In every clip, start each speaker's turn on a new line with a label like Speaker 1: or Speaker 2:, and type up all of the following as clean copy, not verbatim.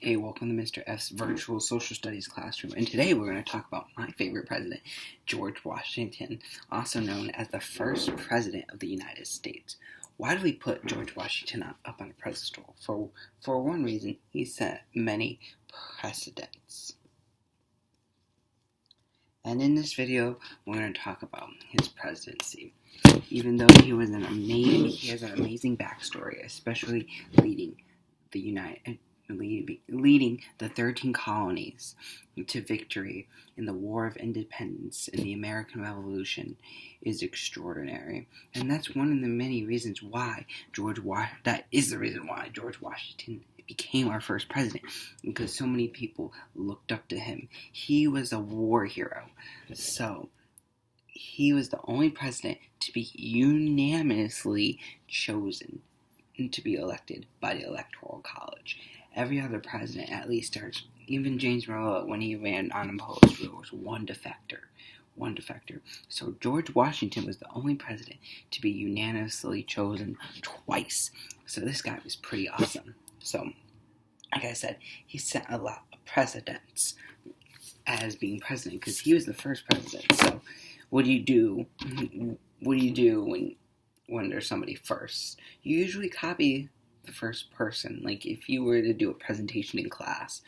Speaker 1: Hey, welcome to Mr. F's virtual social studies classroom, and today we're going to talk about my favorite president, George Washington, also known as the first president of the United States. Why do we put George Washington up on a pedestal? For one reason, he set many precedents. And in this video, we're going to talk about his presidency. Even though he has an amazing backstory, especially leading the 13 colonies to victory in the War of Independence in the American Revolution is extraordinary. And that's one of the many reasons why George Washington became our first president, because so many people looked up to him. He was a war hero. So he was the only president to be unanimously chosen to be elected by the Electoral College. Every other president at least starts, even James Monroe, when he ran unopposed, there was one defector. So George Washington was the only president to be unanimously chosen twice. So this guy was pretty awesome. So, like I said, he set a lot of precedents as being president because he was the first president. So what do you do when there's somebody first? You usually copy the first person. Like if you were to do a presentation in class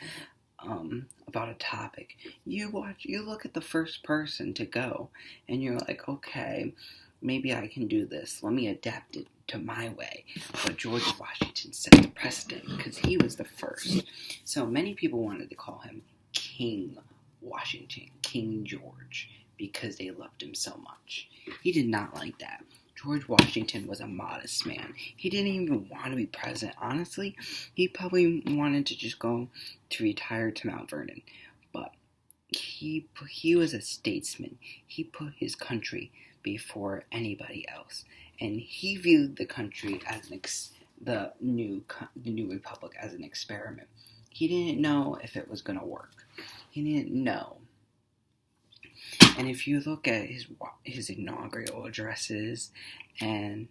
Speaker 1: about a topic, you look at the first person to go, and you're like, okay, maybe I can do this. Let me adapt it to my way. But George Washington set the precedent because he was the first. So many people wanted to call him King Washington, King George, because they loved him so much. He did not like that. George Washington was a modest man. He didn't even want to be president. Honestly, he probably wanted to just go to retire to Mount Vernon. But he was a statesman. He put his country before anybody else. And he viewed the country as the new republic as an experiment. He didn't know if it was going to work. He didn't know. And if you look at his inaugural addresses and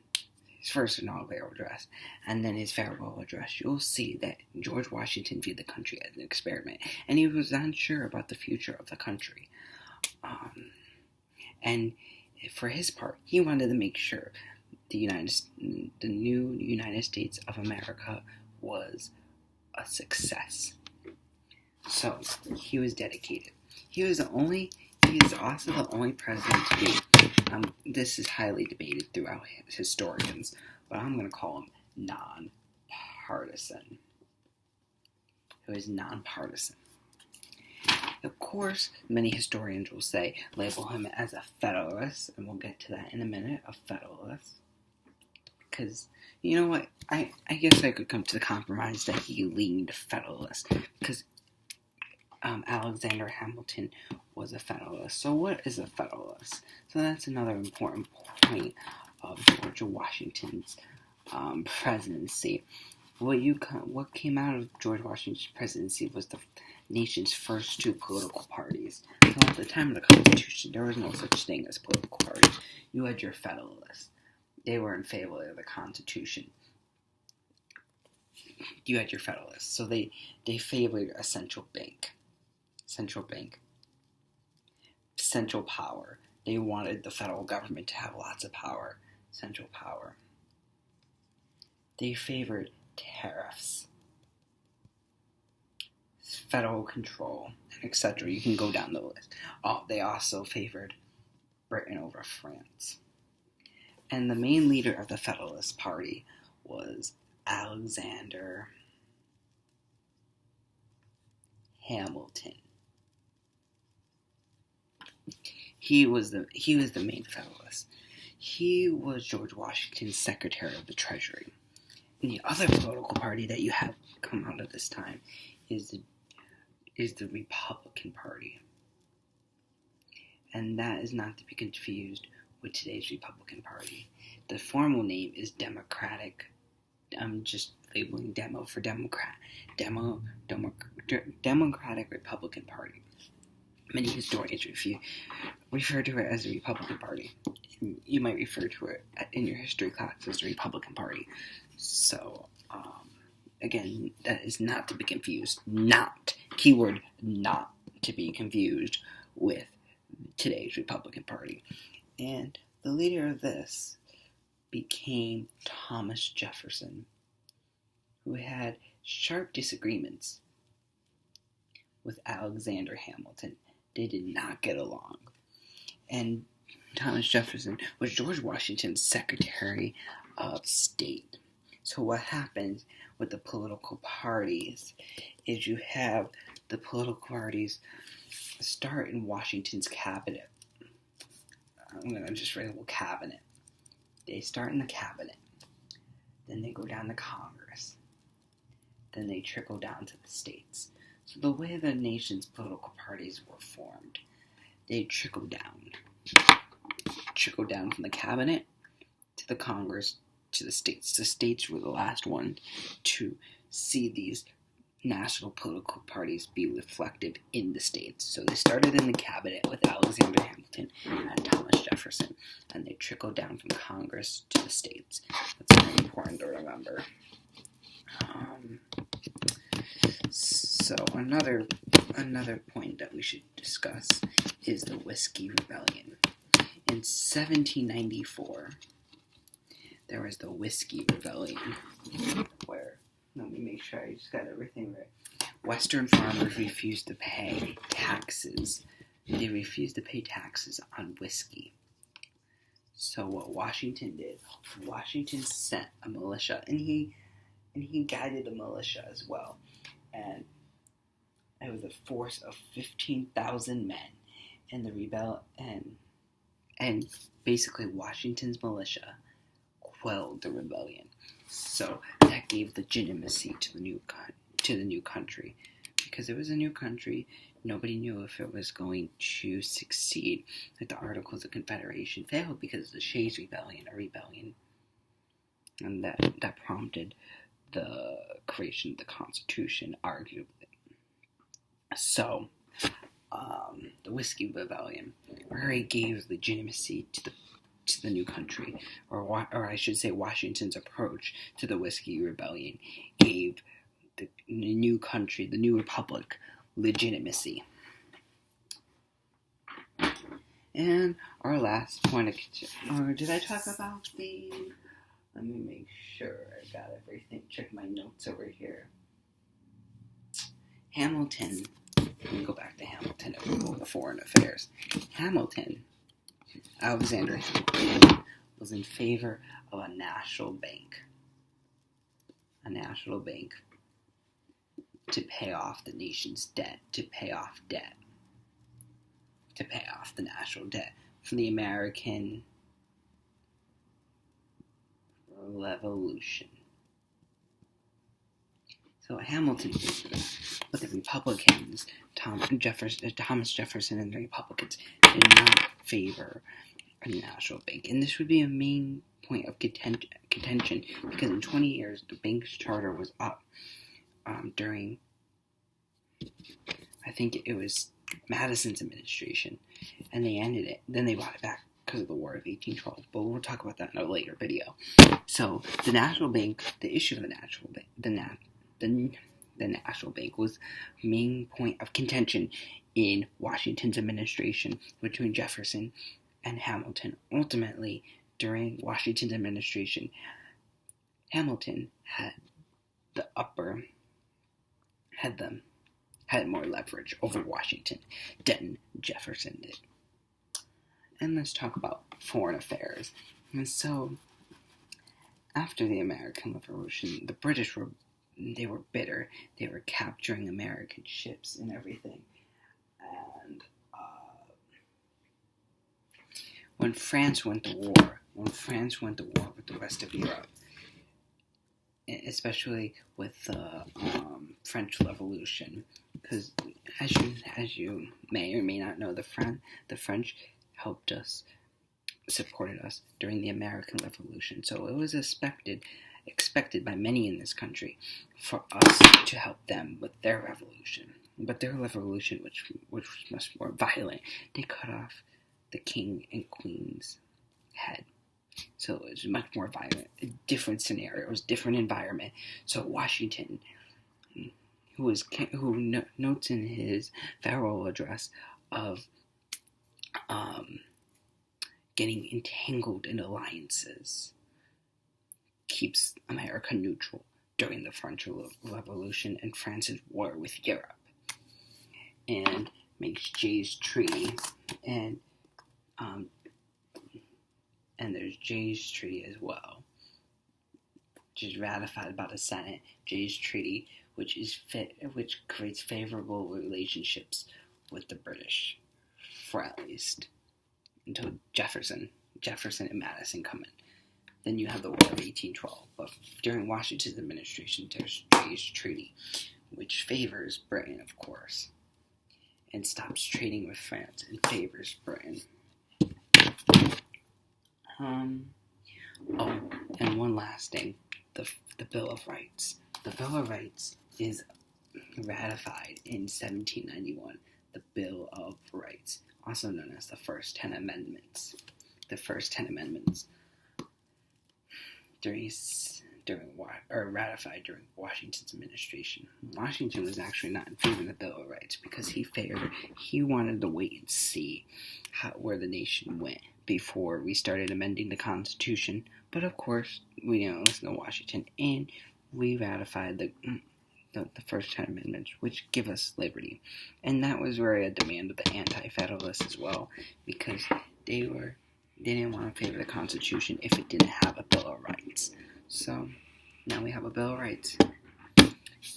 Speaker 1: his first inaugural address and then his farewell address, you'll see that George Washington viewed the country as an experiment, and he was unsure about the future of the country. And for his part, he wanted to make sure the new United States of America was a success. So he was dedicated. He is also the only president to be, this is highly debated throughout historians, but I'm going to call him nonpartisan. He was nonpartisan. Of course, many historians will label him as a Federalist, and we'll get to that in a minute, a Federalist. Because, you know what, I guess I could come to the compromise that he leaned Federalist, because Alexander Hamilton was a Federalist. So what is a Federalist? So that's another important point of George Washington's presidency. What came out of George Washington's presidency was the nation's first two political parties. So at the time of the Constitution, there was no such thing as political parties. You had your Federalists. They were in favor of the Constitution. You had your Federalists. So they favored a central bank, central power. They wanted the federal government to have lots of power, central power. They favored tariffs, federal control, etc. You can go down the list. They also favored Britain over France. And the main leader of the Federalist Party was Alexander Hamilton. He was the main Federalist. He was George Washington's Secretary of the Treasury. And the other political party that you have come out of this time is the Republican Party. And that is not to be confused with today's Republican Party. The formal name is Democratic. I'm just labeling Demo for Democrat. Democratic Republican Party. Many historians refer to it as the Republican Party. You might refer to it in your history class as the Republican Party. So, again, that is not to be confused, keyword not to be confused with today's Republican Party. And the leader of this became Thomas Jefferson, who had sharp disagreements with Alexander Hamilton. They did not get along. And Thomas Jefferson was George Washington's Secretary of State. So what happens with the political parties is you have the political parties start in Washington's cabinet. I'm going to just write a little cabinet. They start in the cabinet. Then they go down to Congress. Then they trickle down to the states. So the way the nation's political parties were formed, they trickle down from the cabinet to the Congress to the states. The states were the last one to see these national political parties be reflected in the states. So they started in the cabinet with Alexander Hamilton and Thomas Jefferson, and they trickled down from Congress to the states. That's very important to remember. So another point that we should discuss is the Whiskey Rebellion. In 1794, there was the Whiskey Rebellion, where, let me make sure I just got everything right. Western farmers refused to pay taxes. They refused to pay taxes on whiskey. So what Washington did, Washington sent a militia, and he guided the militia as well. And it was a force of 15,000 men, and and basically Washington's militia quelled the rebellion. So that gave legitimacy to the new country, because it was a new country. Nobody knew if it was going to succeed. Like the Articles of Confederation failed because of the Shays Rebellion, and that prompted the creation of the Constitution, arguably. So, the Whiskey Rebellion really gave legitimacy to the new country, or I should say, Washington's approach to the Whiskey Rebellion gave the new country, the new republic, legitimacy. And our last point or did I talk about the? Let me make sure I got everything. Check my notes over here. Hamilton. Let me go back to Hamilton and we'll go to foreign affairs. Alexander Hamilton, was in favor of a national bank. A national bank to pay off the nation's debt, to pay off the national debt from the American Revolution. So Hamilton did that, but the Republicans, Thomas Jefferson and the Republicans, did not favor a national bank. And this would be a main point of contention, because in 20 years, the bank's charter was up during, I think it was Madison's administration, and they ended it. Then they bought it back because of the War of 1812, but we'll talk about that in a later video. So the national bank, the issue of the national bank, the national bank was main point of contention in Washington's administration between Jefferson and Hamilton. Ultimately, during Washington's administration, Hamilton had more leverage over Washington than Jefferson did. And let's talk about foreign affairs. And so, after the American Revolution, the British were bitter. They were capturing American ships and everything. And when France went to war with the rest of Europe, especially with the French Revolution, because as you may or may not know, the French helped us, supported us during the American Revolution. So it was expected by many in this country for us to help them with their revolution. But their revolution, which was much more violent, they cut off the king and queen's head. So it was much more violent, different scenarios, different environment. So Washington, who notes in his farewell address of getting entangled in alliances, keeps America neutral during the French Revolution and France's war with Europe, and makes Jay's Treaty, and there's Jay's Treaty as well, which is ratified by the Senate. Jay's Treaty, which creates favorable relationships with the British, for at least until Jefferson and Madison come in. Then you have the War of 1812. But during Washington's administration, there's Jay's Treaty, which favors Britain, of course, and stops trading with France and favors Britain. And one last thing, the Bill of Rights. The Bill of Rights is ratified in 1791. The Bill of Rights, also known as the First 10 Amendments. The First 10 Amendments ratified during Washington's administration. Washington was actually not in favor of the Bill of Rights because he wanted to wait and see where the nation went before we started amending the Constitution. But of course, we didn't listen to Washington, and we ratified the First 10 Amendments, which give us liberty. And that was really a demand of the Anti-Federalists as well, because they didn't want to favor the Constitution if it didn't have a Bill of Rights. So now we have a Bill of Rights,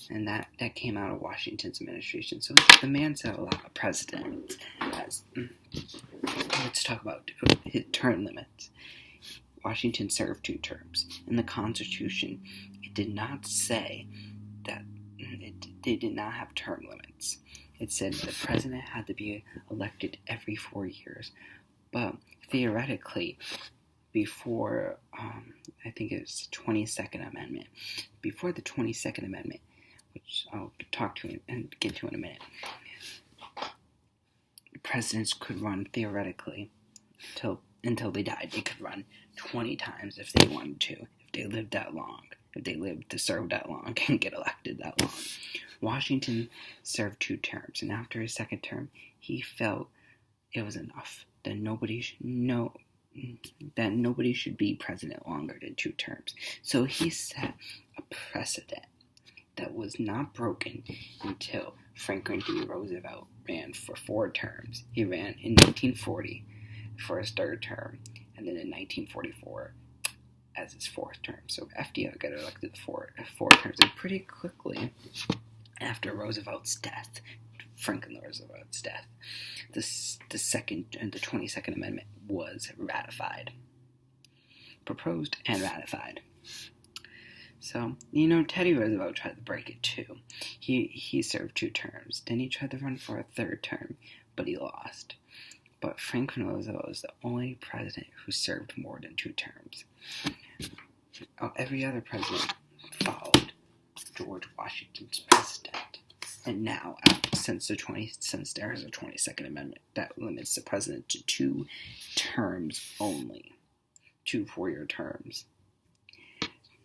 Speaker 1: and that came out of Washington's administration. So the man set a lot of precedents. Let's talk about his term limits. Washington served 2 terms. In the Constitution, it did not say that they did not have term limits. It said the president had to be elected every 4 years. But theoretically, before, I think it was the 22nd Amendment, before the 22nd Amendment, which I'll talk to and get to in a minute, presidents could run theoretically until they died. They could run 20 times if they wanted to, if they lived that long, if they lived to serve that long and get elected that long. Washington served 2 terms, and after his second term, he felt it was enough, that nobody should be president longer than 2 terms. So he set a precedent that was not broken until Franklin D. Roosevelt ran for 4 terms. He ran in 1940 for his 3rd term, and then in 1944 as his 4th term. So FDR got elected 4 terms, and pretty quickly after Roosevelt's death, Franklin Roosevelt's death, the 22nd Amendment was ratified, proposed and ratified. So, Teddy Roosevelt tried to break it too. He served 2 terms. Then he tried to run for a 3rd term, but he lost. But Franklin Roosevelt was the only president who served more than 2 terms. Every other president followed George Washington's precedent. And now, since there is a 22nd Amendment that limits the president to 2 terms only, 2 4-year terms,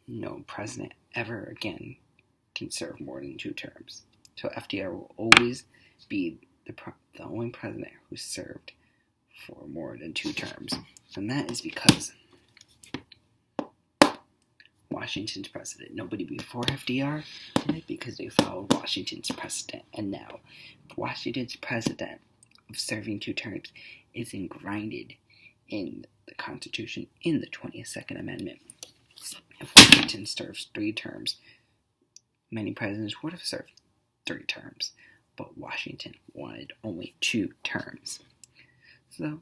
Speaker 1: no president ever again can serve more than 2 terms. So FDR will always be the only president who served for more than 2 terms. And that is because Washington's precedent. Nobody before FDR did it because they followed Washington's precedent. And now, Washington's precedent of serving 2 terms is engrinded in the Constitution in the 22nd Amendment. If Washington serves 3 terms, many presidents would have served 3 terms, but Washington wanted only 2 terms. So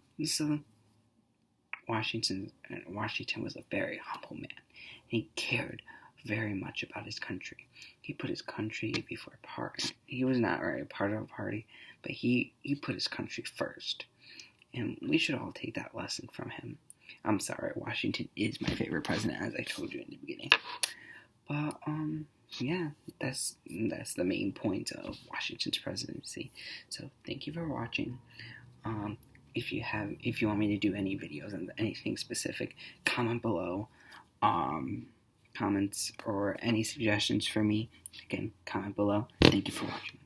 Speaker 1: Washington was a very humble man. He cared very much about his country. He put his country before party. He was not really part of a party, but he put his country first. And we should all take that lesson from him. I'm sorry, Washington is my favorite president, as I told you in the beginning. But, yeah, that's the main point of Washington's presidency. So, thank you for watching. if you want me to do any videos on anything specific, comment below. Comments or any suggestions for me, again, comment below. Thank you for watching.